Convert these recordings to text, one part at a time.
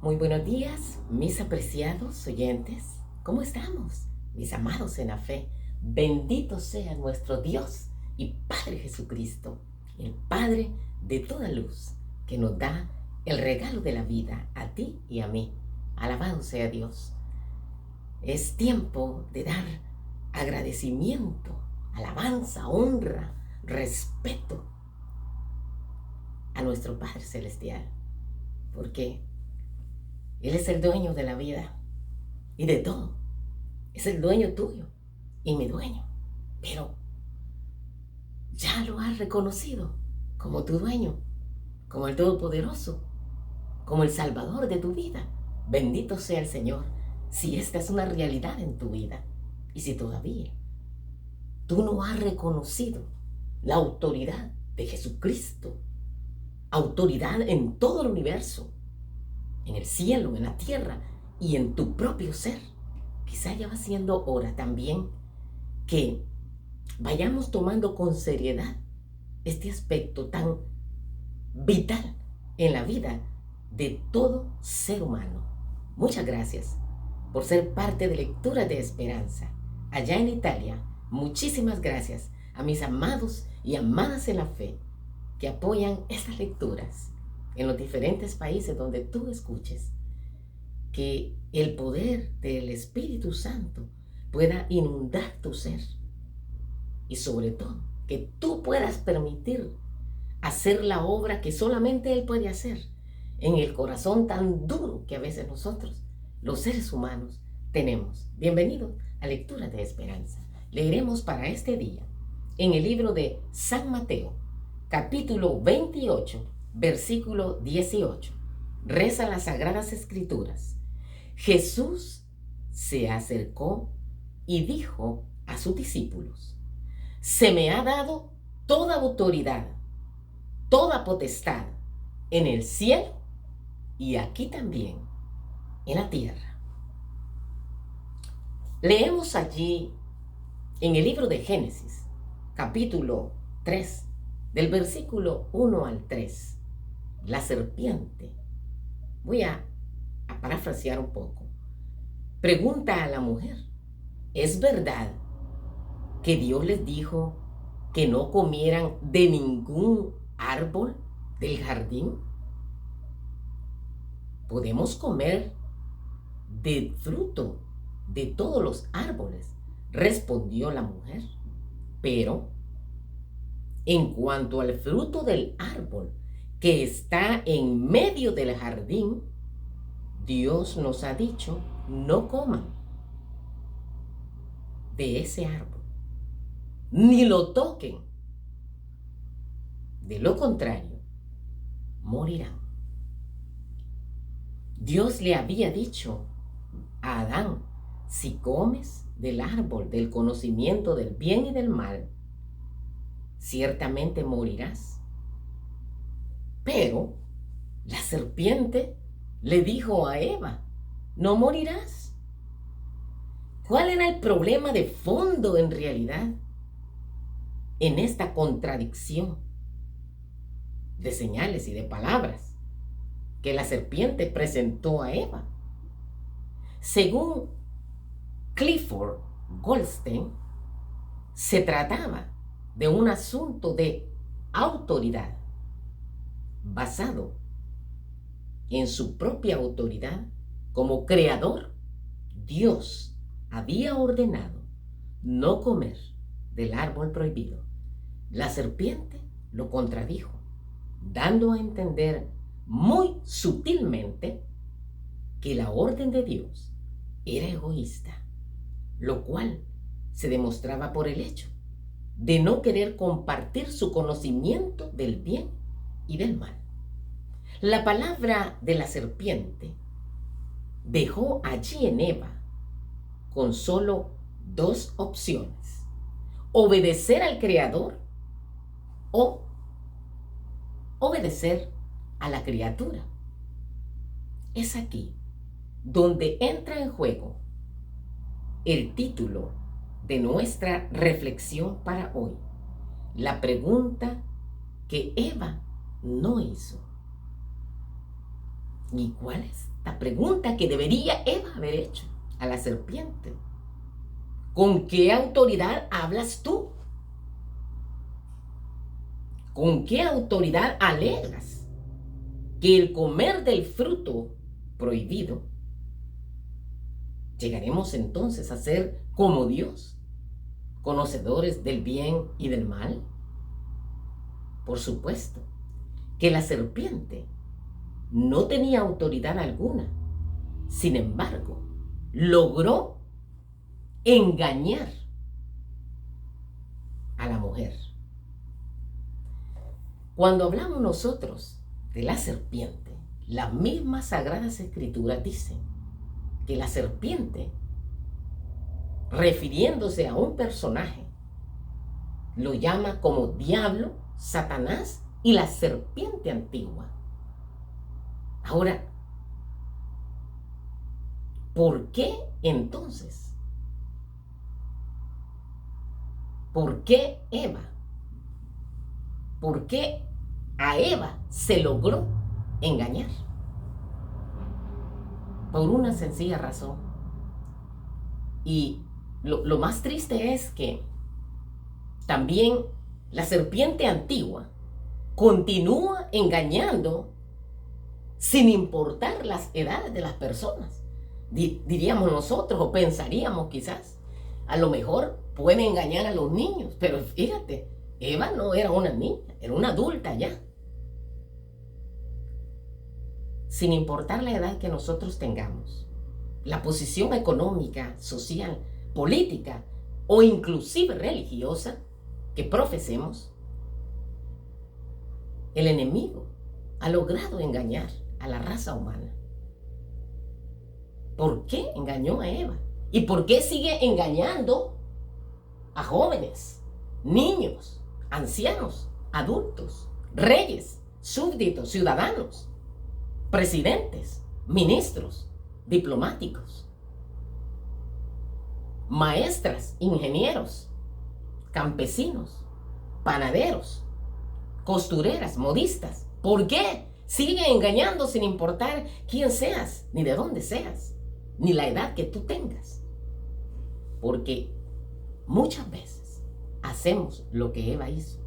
Muy buenos días, mis apreciados oyentes. ¿Cómo estamos, mis amados en la fe? Bendito sea nuestro Dios y Padre Jesucristo, el Padre de toda luz, que nos da el regalo de la vida a ti y a mí. Alabado sea Dios. Es tiempo de dar agradecimiento, alabanza, honra, respeto a nuestro Padre Celestial, porque Él es el dueño de la vida y de todo. Es el dueño tuyo y mi dueño. Pero ya lo has reconocido como tu dueño, como el Todopoderoso, como el Salvador de tu vida. Bendito sea el Señor si esta es una realidad en tu vida. Y si todavía tú no has reconocido la autoridad de Jesucristo, autoridad en todo el universo, en el cielo, en la tierra y en tu propio ser, quizá ya va siendo hora también que vayamos tomando con seriedad este aspecto tan vital en la vida de todo ser humano. Muchas gracias por ser parte de Lectura de Esperanza. Allá en Italia, muchísimas gracias a mis amados y amadas en la fe que apoyan estas lecturas en los diferentes países donde tú escuches. Que el poder del Espíritu Santo pueda inundar tu ser y sobre todo que tú puedas permitir hacer la obra que solamente Él puede hacer en el corazón tan duro que a veces nosotros, los seres humanos, tenemos. Bienvenidos a Lectura de Esperanza. Leeremos para este día en el libro de San Mateo, capítulo 28, versículo 18. Reza las Sagradas Escrituras. Jesús se acercó y dijo a sus discípulos: se me ha dado toda autoridad, toda potestad en el cielo y aquí también en la tierra. Leemos allí en el libro de Génesis, capítulo 3, del versículo 1 al 3, la serpiente. Voy a parafrasear un poco. Pregunta a la mujer: ¿es verdad que Dios les dijo que no comieran de ningún árbol del jardín? Podemos comer del fruto de todos los árboles, respondió la mujer. Pero en cuanto al fruto del árbol que está en medio del jardín, Dios nos ha dicho: no coman de ese árbol, ni lo toquen. De lo contrario, morirán. Dios le había dicho a Adán: si comes del árbol del conocimiento del bien y del mal, ciertamente morirás. Pero la serpiente le dijo a Eva: no morirás. ¿Cuál era el problema de fondo en realidad en esta contradicción de señales y de palabras que la serpiente presentó a Eva? Según Clifford Goldstein, se trataba de un asunto de autoridad basado en su propia autoridad como creador. Dios había ordenado no comer del árbol prohibido. La serpiente lo contradijo, dando a entender muy sutilmente que la orden de Dios era egoísta, lo cual se demostraba por el hecho de no querer compartir su conocimiento del bien y del mal. La palabra de la serpiente dejó allí en Eva con solo dos opciones: obedecer al Creador o obedecer a la criatura. Es aquí donde entra en juego el título de nuestra reflexión para hoy, la pregunta que Eva no hizo. ¿Y cuál es la pregunta que debería Eva haber hecho a la serpiente? ¿Con qué autoridad hablas tú? ¿Con qué autoridad alegas que el comer del fruto prohibido llegaremos entonces a ser como Dios, conocedores del bien y del mal? Por supuesto que la serpiente no tenía autoridad alguna. Sin embargo, logró engañar a la mujer. Cuando hablamos nosotros de la serpiente, las mismas Sagradas Escrituras dicen que la serpiente, refiriéndose a un personaje, lo llama como diablo, Satanás y la serpiente antigua. Ahora, ¿por qué entonces? ¿Por qué Eva? ¿Por qué a Eva se logró engañar? Por una sencilla razón. Y lo más triste es que también la serpiente antigua continúa engañando sin importar las edades de las personas. Diríamos nosotros, o pensaríamos quizás, a lo mejor puede engañar a los niños, pero fíjate, Eva no era una niña, era una adulta ya. Sin importar la edad que nosotros tengamos, la posición económica, social, política o inclusive religiosa que profesemos, el enemigo ha logrado engañar a la raza humana. ¿Por qué engañó a Eva? ¿Y por qué sigue engañando a jóvenes, niños, ancianos, adultos, reyes, súbditos, ciudadanos, presidentes, ministros, diplomáticos, maestras, ingenieros, campesinos, panaderos, costureras, modistas? ¿Por qué sigue engañando sin importar quién seas, ni de dónde seas, ni la edad que tú tengas? Porque muchas veces hacemos lo que Eva hizo.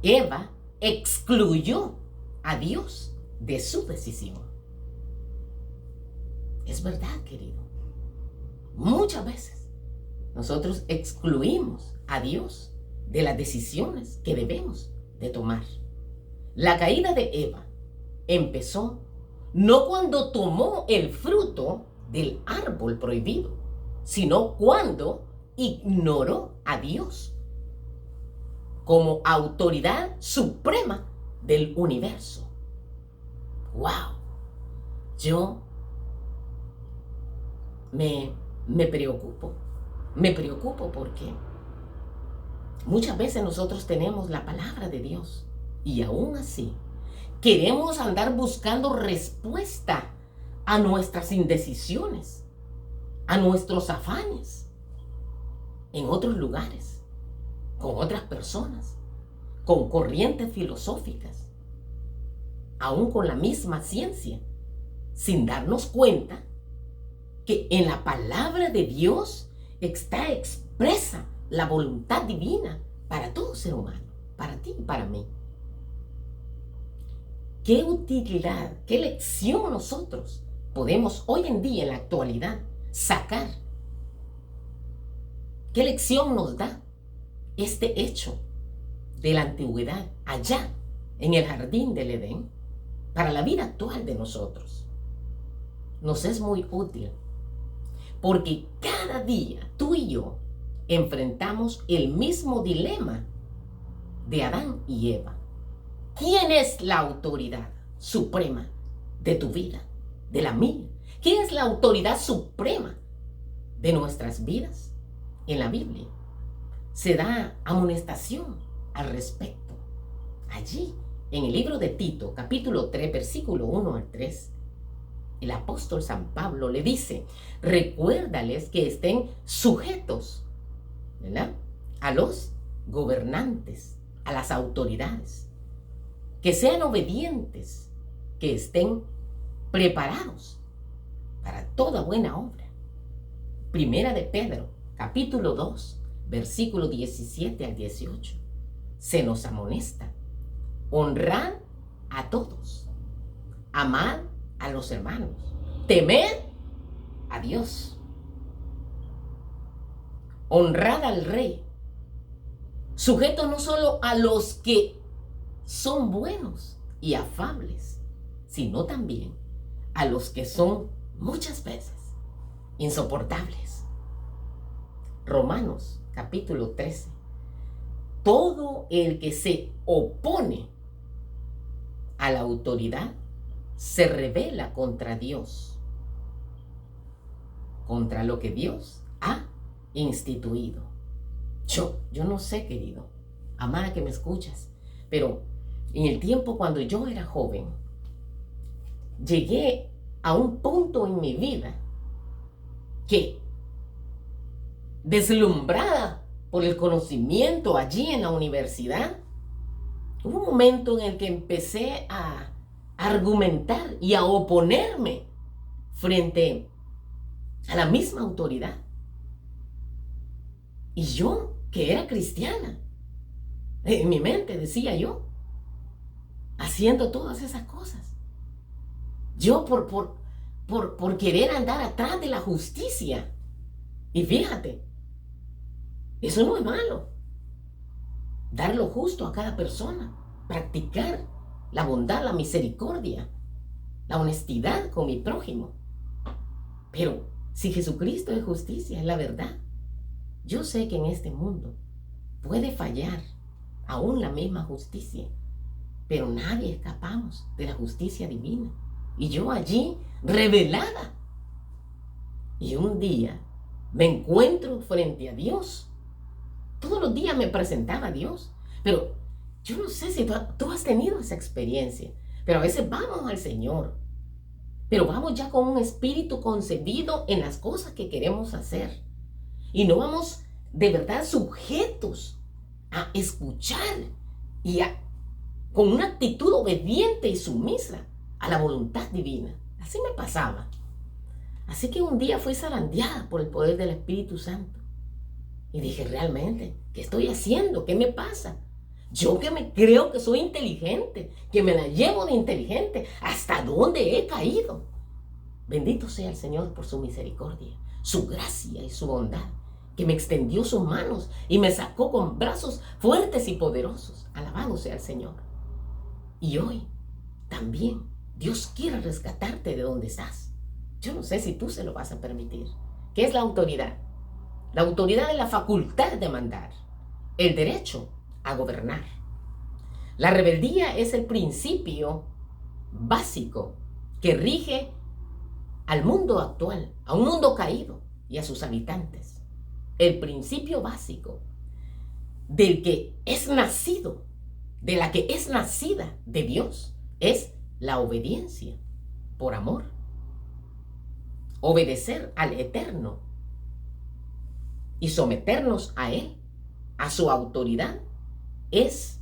Eva excluyó a Dios de su decisión. Es verdad, querido. Muchas veces nosotros excluimos a Dios de las decisiones que debemos de tomar. La caída de Eva empezó no cuando tomó el fruto del árbol prohibido, sino cuando ignoró a Dios como autoridad suprema del universo. ¡Wow! Yo me preocupo porque muchas veces nosotros tenemos la palabra de Dios y aún así queremos andar buscando respuesta a nuestras indecisiones, a nuestros afanes, en otros lugares, con otras personas, con corrientes filosóficas, aún con la misma ciencia, sin darnos cuenta que en la palabra de Dios está expresa la voluntad divina para todo ser humano, para ti y para mí. ¿Qué utilidad, qué lección nosotros podemos hoy en día, en la actualidad, sacar? ¿Qué lección nos da este hecho de la antigüedad allá en el jardín del Edén para la vida actual de nosotros? Nos es muy útil porque cada día tú y yo enfrentamos el mismo dilema de Adán y Eva. ¿Quién es la autoridad suprema de tu vida, de la mía? ¿Quién es la autoridad suprema de nuestras vidas? En la Biblia se da amonestación al respecto. Allí, en el libro de Tito, capítulo 3, versículo 1 al 3, el apóstol San Pablo le dice: recuérdales que estén sujetos, ¿verdad?, a los gobernantes, a las autoridades, que sean obedientes, que estén preparados para toda buena obra. Primera de Pedro, capítulo 2, versículo 17 al 18. Se nos amonesta: honrad a todos, amad a los hermanos, temed a Dios, honrad al rey, sujeto no solo a los que son buenos y afables, sino también a los que son muchas veces insoportables. Romanos capítulo 13. Todo el que se opone a la autoridad se rebela contra Dios, contra lo que Dios ha instituido. Yo no sé, querido, amada que me escuchas, pero en el tiempo cuando yo era joven, llegué a un punto en mi vida que, deslumbrada por el conocimiento allí en la universidad, hubo un momento en el que empecé a argumentar y a oponerme frente a la misma autoridad. Y yo, que era cristiana, en mi mente decía yo, haciendo todas esas cosas, yo por querer andar atrás de la justicia. Y fíjate, eso no es malo. Dar lo justo a cada persona, practicar la bondad, la misericordia, la honestidad con mi prójimo. Pero si Jesucristo es justicia, es la verdad, yo sé que en este mundo puede fallar aún la misma justicia, pero nadie escapamos de la justicia divina. Y yo allí, revelada, y un día me encuentro frente a Dios. Todos los días me presentaba a Dios, pero yo no sé si tú has tenido esa experiencia, pero a veces vamos al Señor, pero vamos ya con un espíritu concebido en las cosas que queremos hacer, y no vamos de verdad sujetos a escuchar y con una actitud obediente y sumisa a la voluntad divina. Así me pasaba. Así que un día fui zarandeada por el poder del Espíritu Santo. Y dije, realmente, ¿qué estoy haciendo? ¿Qué me pasa? Yo que me creo que soy inteligente, que me la llevo de inteligente, ¿hasta dónde he caído? Bendito sea el Señor por su misericordia, su gracia y su bondad, que me extendió sus manos y me sacó con brazos fuertes y poderosos. Alabado sea el Señor. Y hoy también Dios quiere rescatarte de donde estás. Yo no sé si tú se lo vas a permitir. ¿Qué es la autoridad? La autoridad es la facultad de mandar, el derecho a gobernar. La rebeldía es el principio básico que rige al mundo actual, a un mundo caído y a sus habitantes. El principio básico del que es nacido, de la que es nacida de Dios, es la obediencia por amor. Obedecer al Eterno y someternos a Él, a su autoridad, es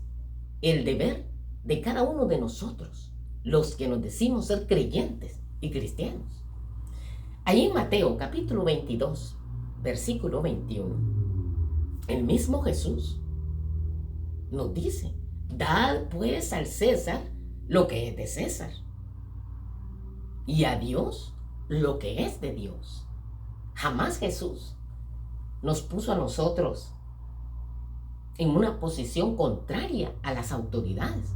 el deber de cada uno de nosotros, los que nos decimos ser creyentes y cristianos. Ahí en Mateo capítulo 22, versículo 21, el mismo Jesús nos dice: dad pues al César lo que es de César, y a Dios lo que es de Dios. Jamás Jesús nos puso a nosotros en una posición contraria a las autoridades.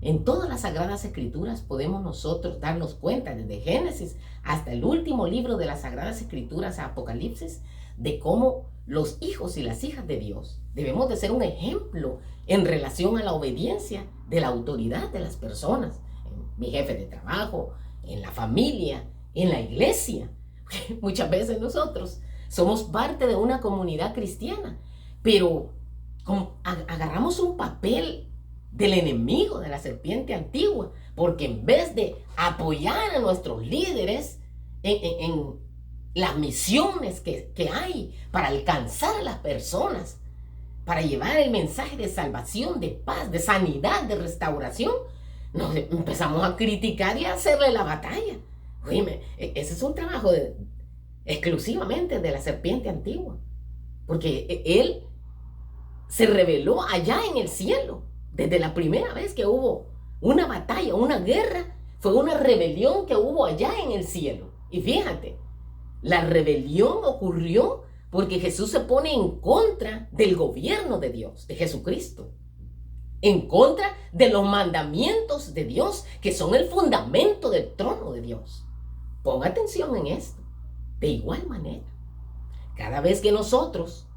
En todas las Sagradas Escrituras podemos nosotros darnos cuenta, desde Génesis hasta el último libro de las Sagradas Escrituras, Apocalipsis, de cómo los hijos y las hijas de Dios debemos de ser un ejemplo en relación a la obediencia de la autoridad de las personas, en mi jefe de trabajo, en la familia, en la iglesia. Muchas veces nosotros somos parte de una comunidad cristiana, pero agarramos un papel del enemigo, de la serpiente antigua, porque en vez de apoyar a nuestros líderes en las misiones que hay para alcanzar a las personas, para llevar el mensaje de salvación, de paz, de sanidad, de restauración, nos empezamos a criticar y a hacerle la batalla. Oíme, ese es un trabajo exclusivamente de la serpiente antigua, porque él se reveló allá en el cielo. Desde la primera vez que hubo una batalla, una guerra, fue una rebelión que hubo allá en el cielo. Y fíjate, la rebelión ocurrió porque Jesús se pone en contra del gobierno de Dios, de Jesucristo, en contra de los mandamientos de Dios, que son el fundamento del trono de Dios. Ponga atención en esto. De igual manera, cada vez que nosotros,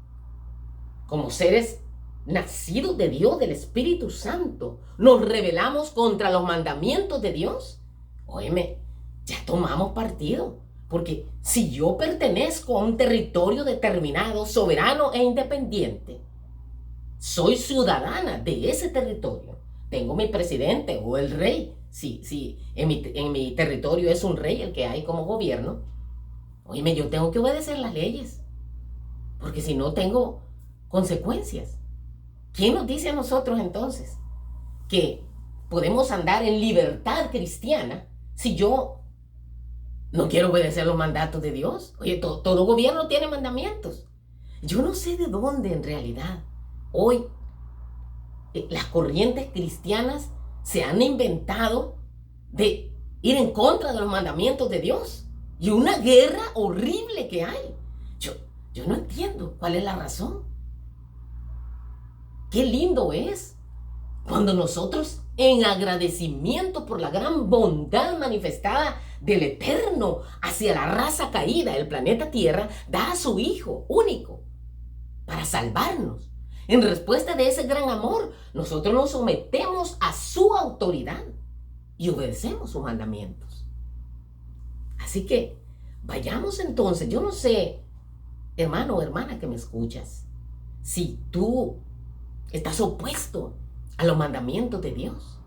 como seres nacidos de Dios, del Espíritu Santo, nos rebelamos contra los mandamientos de Dios, óyeme, ya tomamos partido. Porque si yo pertenezco a un territorio determinado, soberano e independiente, soy ciudadana de ese territorio. Tengo mi presidente o el rey. Si en mi territorio es un rey el que hay como gobierno, óyeme, yo tengo que obedecer las leyes. Porque si no, tengo consecuencias. ¿Quién nos dice a nosotros entonces que podemos andar en libertad cristiana si yo no quiero obedecer los mandatos de Dios? Oye, todo gobierno tiene mandamientos. Yo no sé de dónde en realidad hoy las corrientes cristianas se han inventado de ir en contra de los mandamientos de Dios. Y una guerra horrible que hay. Yo no entiendo cuál es la razón. Qué lindo es cuando nosotros, en agradecimiento por la gran bondad manifestada del Eterno hacia la raza caída, el planeta Tierra, da a su Hijo único para salvarnos. En respuesta de ese gran amor, nosotros nos sometemos a su autoridad y obedecemos sus mandamientos. Así que vayamos entonces. Yo no sé, hermano o hermana que me escuchas, si tú estás opuesto a los mandamientos de Dios.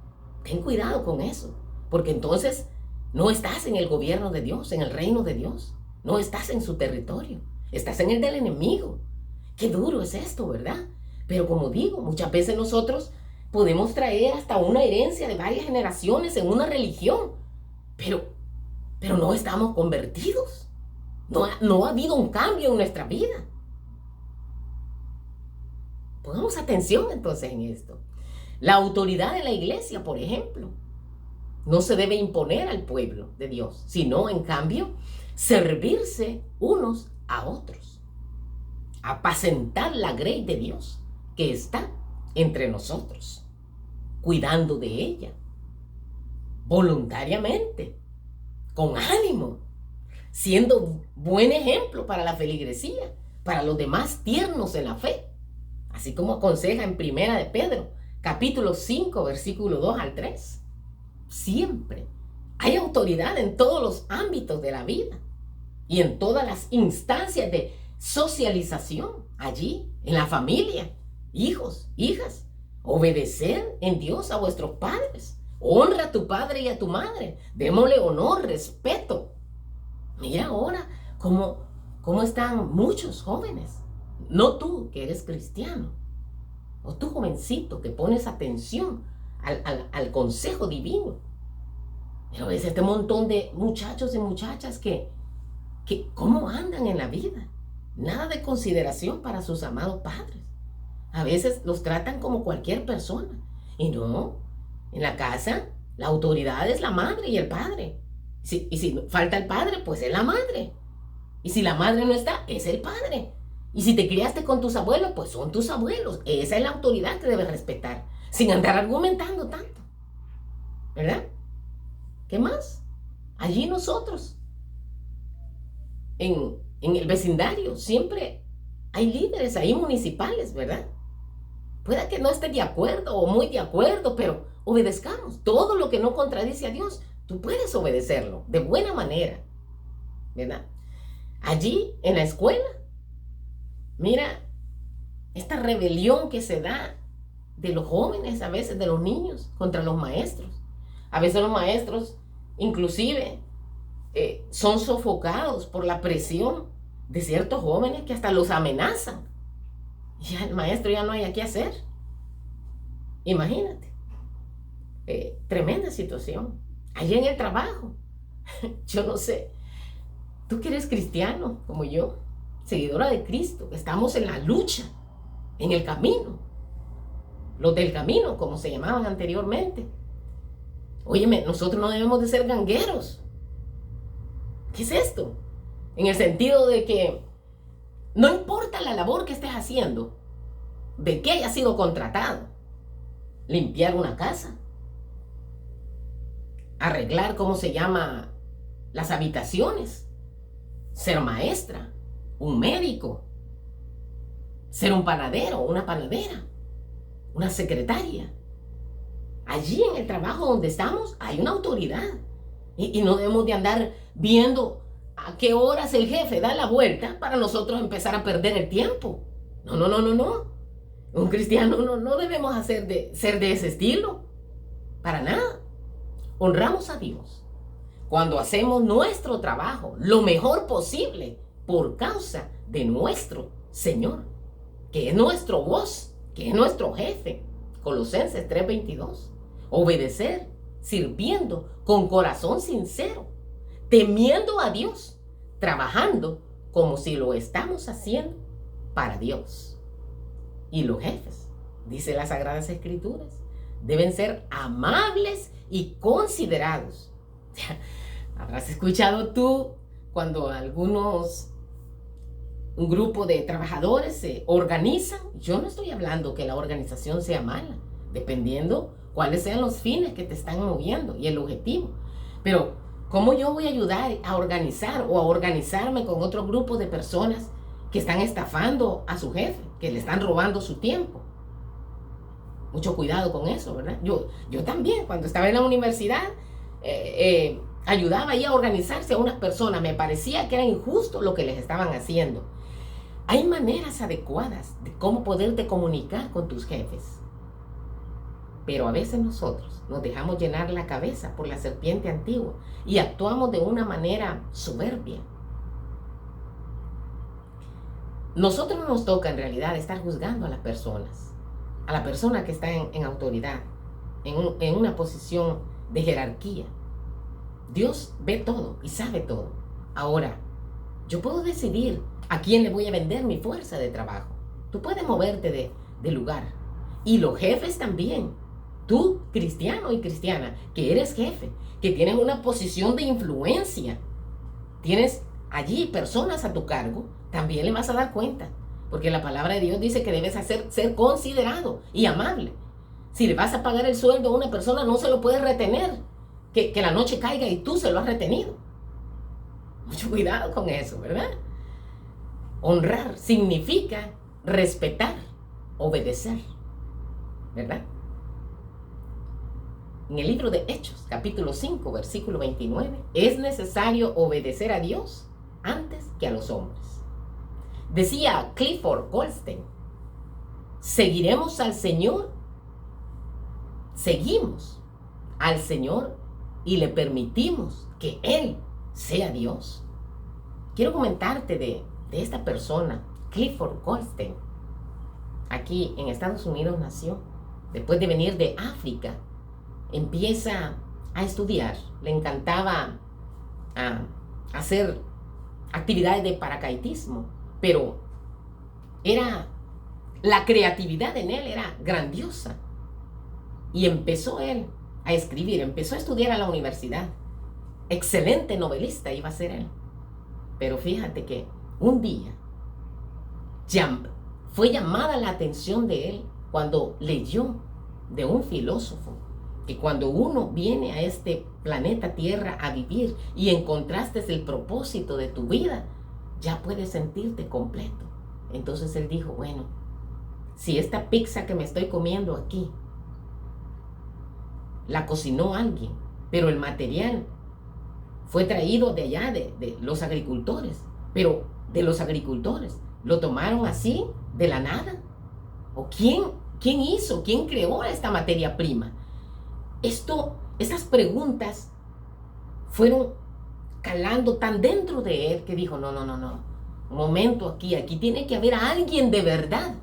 Ten cuidado con eso, porque entonces no estás en el gobierno de Dios, en el reino de Dios. No estás en su territorio, estás en el del enemigo. Qué duro es esto, ¿verdad? Pero como digo, muchas veces nosotros podemos traer hasta una herencia de varias generaciones en una religión, pero no estamos convertidos. No ha habido un cambio en nuestra vida. Pongamos atención entonces en esto. La autoridad de la iglesia, por ejemplo, no se debe imponer al pueblo de Dios, sino en cambio servirse unos a otros, apacentar la grey de Dios que está entre nosotros, cuidando de ella, voluntariamente, con ánimo, siendo buen ejemplo para la feligresía, para los demás tiernos en la fe. Así como aconseja en Primera de Pedro, capítulo 5, versículo 2 al 3. Siempre hay autoridad en todos los ámbitos de la vida y en todas las instancias de socialización, allí, en la familia, hijos, hijas. Obedecer en Dios a vuestros padres. Honra a tu padre y a tu madre. Démosle honor, respeto. Mira ahora cómo están muchos jóvenes. No tú, que eres cristiano, o tú, jovencito, que pones atención al consejo divino. Pero es este montón de muchachos y muchachas que cómo andan en la vida. Nada de consideración para sus amados padres. A veces los tratan como cualquier persona. Y no, en la casa la autoridad es la madre y el padre. Y si falta el padre, pues es la madre. Y si la madre no está, es el padre. Y si te criaste con tus abuelos, pues son tus abuelos. Esa es la autoridad que debes respetar, sin andar argumentando tanto. ¿Verdad? ¿Qué más? Allí nosotros, en el vecindario, siempre hay líderes ahí municipales, ¿verdad? Pueda que no esté de acuerdo o muy de acuerdo, pero obedezcamos. Todo lo que no contradice a Dios, tú puedes obedecerlo de buena manera, ¿verdad? Allí, en la escuela, mira, esta rebelión que se da de los jóvenes, a veces de los niños, contra los maestros. A veces los maestros, inclusive, son sofocados por la presión de ciertos jóvenes que hasta los amenazan. Ya el maestro ya no hay qué hacer. Imagínate. tremenda situación. Allí en el trabajo, yo no sé, tú que eres cristiano como yo, seguidora de Cristo, estamos en la lucha, en el camino, los del camino, como se llamaban anteriormente. Óyeme, nosotros no debemos de ser gangueros. ¿Qué es esto? En el sentido de que no importa la labor que estés haciendo, de que hayas sido contratado, limpiar una casa, arreglar, ¿cómo se llama?, las habitaciones, ser maestra, un médico, ser un panadero, una panadera, una secretaria. Allí en el trabajo donde estamos hay una autoridad y no debemos de andar viendo a qué horas el jefe da la vuelta para nosotros empezar a perder el tiempo. No. Un cristiano no debemos ser de ese estilo, para nada. Honramos a Dios cuando hacemos nuestro trabajo lo mejor posible por causa de nuestro Señor, que es nuestro voz, que es nuestro jefe. Colosenses 3:22. Obedecer, sirviendo con corazón sincero, temiendo a Dios, trabajando como si lo estamos haciendo para Dios. Y los jefes, dice las Sagradas Escrituras, deben ser amables y considerados. Habrás escuchado tú cuando un grupo de trabajadores se organizan. Yo no estoy hablando que la organización sea mala, dependiendo cuáles sean los fines que te están moviendo y el objetivo. Pero, ¿cómo yo voy a ayudar a organizar o a organizarme con otro grupo de personas que están estafando a su jefe, que le están robando su tiempo? Mucho cuidado con eso, ¿verdad? Yo también, cuando estaba en la universidad, ayudaba ahí a organizarse a unas personas. Me parecía que era injusto lo que les estaban haciendo. Hay maneras adecuadas de cómo poderte comunicar con tus jefes. Pero a veces nosotros nos dejamos llenar la cabeza por la serpiente antigua y actuamos de una manera soberbia. Nosotros no nos toca en realidad estar juzgando a las personas, a la persona que está en autoridad, en una posición de jerarquía. Dios ve todo y sabe todo. Ahora, yo puedo decidir a quién le voy a vender mi fuerza de trabajo. Tú puedes moverte de lugar. Y los jefes también. Tú, cristiano y cristiana, que eres jefe, que tienes una posición de influencia, tienes allí personas a tu cargo, también le vas a dar cuenta. Porque la palabra de Dios dice que debes ser considerado y amable. Si le vas a pagar el sueldo a una persona, no se lo puedes retener. Que la noche caiga y tú se lo has retenido. Mucho cuidado con eso, ¿verdad? Honrar significa respetar, obedecer, ¿verdad? En el libro de Hechos, capítulo 5, versículo 29, es necesario obedecer a Dios antes que a los hombres. Decía Clifford Goldstein, seguimos al Señor y le permitimos que Él sea Dios. Quiero comentarte de esta persona, Clifford Goldstein. Aquí en Estados Unidos nació. Después de venir de África, empieza a estudiar. Le encantaba hacer actividades de paracaidismo, pero la creatividad en él era grandiosa. Y empezó él a escribir, empezó a estudiar a la universidad. Excelente novelista iba a ser él. Pero fíjate que un día fue llamada la atención de él cuando leyó de un filósofo que cuando uno viene a este planeta Tierra a vivir y encontraste el propósito de tu vida, ya puedes sentirte completo. Entonces él dijo, bueno, si esta pizza que me estoy comiendo aquí la cocinó alguien, pero el material fue traído de allá, de los agricultores, pero de los agricultores lo tomaron así, de la nada. ¿O quién creó esta materia prima? Estas preguntas fueron calando tan dentro de él que dijo, no, un momento, aquí tiene que haber alguien de verdad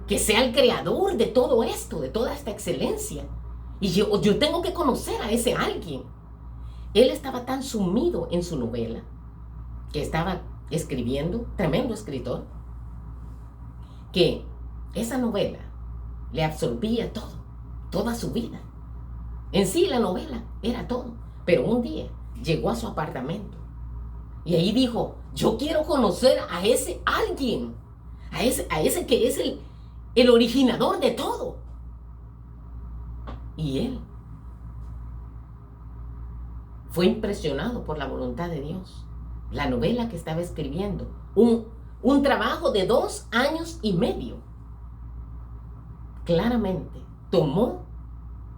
que sea el creador de todo esto, de toda esta excelencia. Y yo tengo que conocer a ese alguien. Él estaba tan sumido en su novela que estaba escribiendo, tremendo escritor, que esa novela le absorbía todo, toda su vida. En sí la novela era todo, pero un día llegó a su apartamento y ahí dijo, yo quiero conocer a ese alguien, a ese que es el originador de todo. Y él fue impresionado por la voluntad de Dios. La novela que estaba escribiendo, un trabajo de 2 años y medio, claramente tomó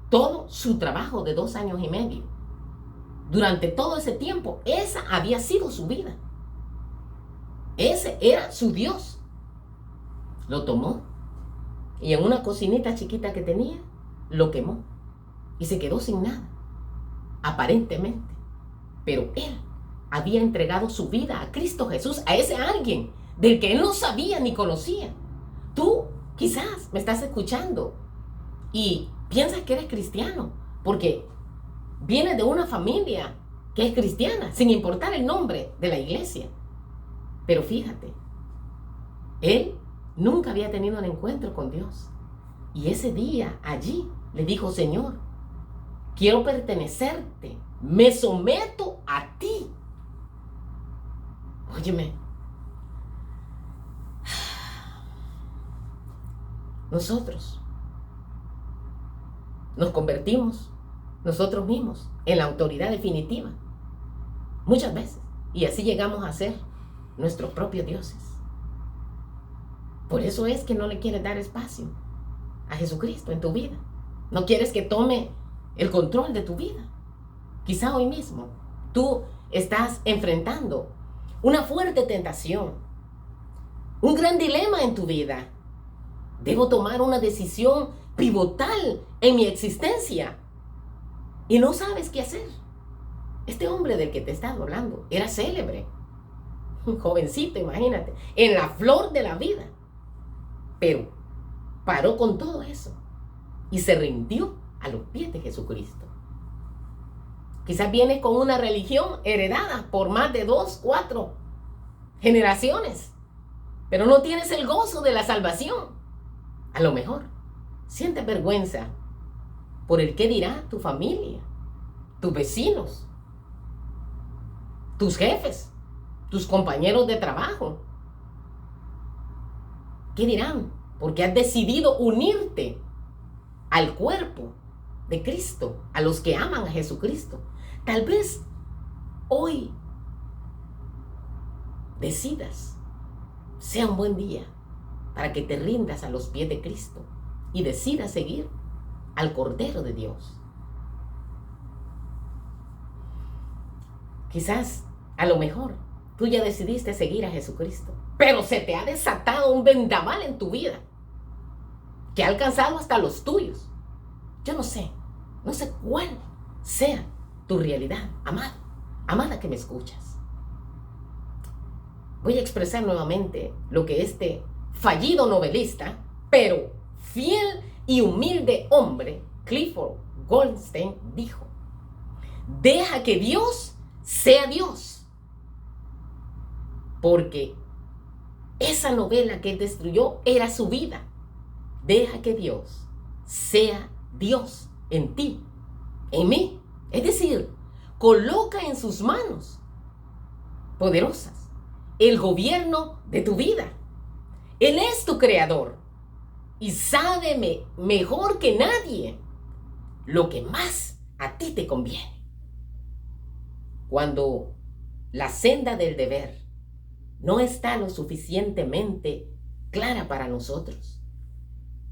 todo su trabajo de 2 años y medio. Durante todo ese tiempo, esa había sido su vida. Ese era su Dios. Lo tomó y en una cocinita chiquita que tenía, lo quemó y se quedó sin nada, aparentemente. Pero él había entregado su vida a Cristo Jesús, a ese alguien del que él no sabía ni conocía. Tú quizás me estás escuchando y piensas que eres cristiano porque vienes de una familia que es cristiana, sin importar el nombre de la iglesia. Pero fíjate, él nunca había tenido un encuentro con Dios. Y ese día allí le dijo, Señor, quiero pertenecerte, me someto a ti. Óyeme, nosotros nos convertimos nosotros mismos en la autoridad definitiva muchas veces, y así llegamos a ser nuestros propios dioses. Por eso es que no le quieres dar espacio a Jesucristo en tu vida. No quieres que tome el control de tu vida. Quizá hoy mismo tú estás enfrentando una fuerte tentación, un gran dilema en tu vida. Debo tomar una decisión pivotal en mi existencia y no sabes qué hacer. Este hombre del que te he estado hablando era célebre, un jovencito, imagínate, en la flor de la vida, pero paró con todo eso y se rindió a los pies de Jesucristo. Quizás vienes con una religión heredada por más de 2, 4 generaciones, pero no tienes el gozo de la salvación. A lo mejor sientes vergüenza por el qué dirá tu familia, tus vecinos, tus jefes, tus compañeros de trabajo. ¿Qué dirán? Porque has decidido unirte al cuerpo de Cristo, a los que aman a Jesucristo. Tal vez hoy decidas, sea un buen día para que te rindas a los pies de Cristo y decidas seguir al Cordero de Dios. Quizás, a lo mejor, tú ya decidiste seguir a Jesucristo, pero se te ha desatado un vendaval en tu vida que ha alcanzado hasta los tuyos. Yo no sé cuál sea tu realidad, amado, amada que me escuchas. Voy a expresar nuevamente lo que este fallido novelista, pero fiel y humilde hombre, Clifford Goldstein, dijo: deja que Dios sea Dios, porque esa novela que él destruyó era su vida. Deja que Dios sea Dios en ti, en mí. Es decir, coloca en sus manos poderosas el gobierno de tu vida. Él es tu creador y sabe mejor que nadie lo que más a ti te conviene. Cuando la senda del deber no está lo suficientemente clara para nosotros,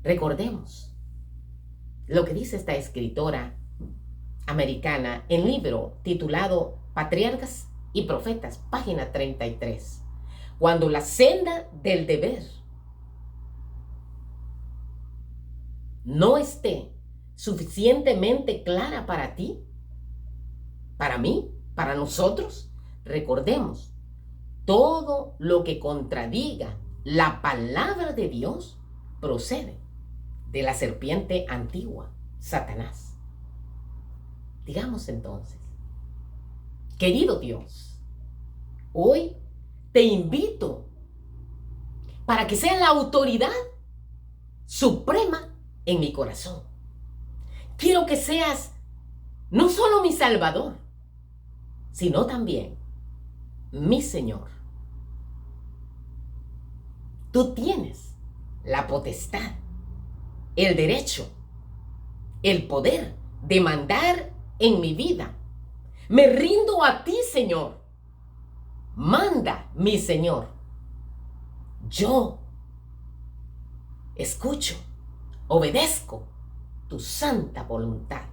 recordemos lo que dice esta escritora americana en libro titulado Patriarcas y Profetas, página 33. Cuando la senda del deber no esté suficientemente clara para ti, para mí, para nosotros, recordemos, todo lo que contradiga la palabra de Dios procede de la serpiente antigua, Satanás. Digamos entonces, querido Dios, hoy te invito para que seas la autoridad suprema en mi corazón. Quiero que seas no solo mi Salvador, sino también mi Señor. Tú tienes la potestad, el derecho, el poder de mandar en mi vida. Me rindo a ti, Señor. Manda, mi Señor. Yo escucho, obedezco tu santa voluntad.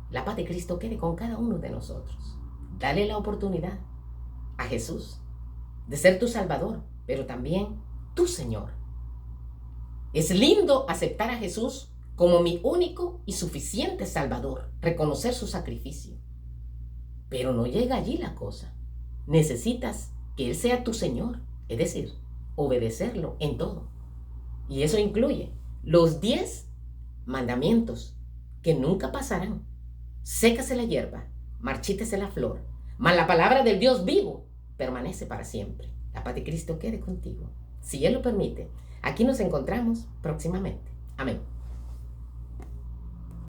La paz de Cristo quede con cada uno de nosotros. Dale la oportunidad a Jesús de ser tu Salvador, pero también tu Señor. Es lindo aceptar a Jesús como mi único y suficiente Salvador, reconocer su sacrificio. Pero no llega allí la cosa. Necesitas que Él sea tu Señor, es decir, obedecerlo en todo. Y eso incluye los 10 mandamientos que nunca pasarán. Sécase la hierba, marchítese la flor, mas la palabra del Dios vivo permanece para siempre. La paz de Cristo quede contigo. Si Él lo permite, aquí nos encontramos próximamente. Amén.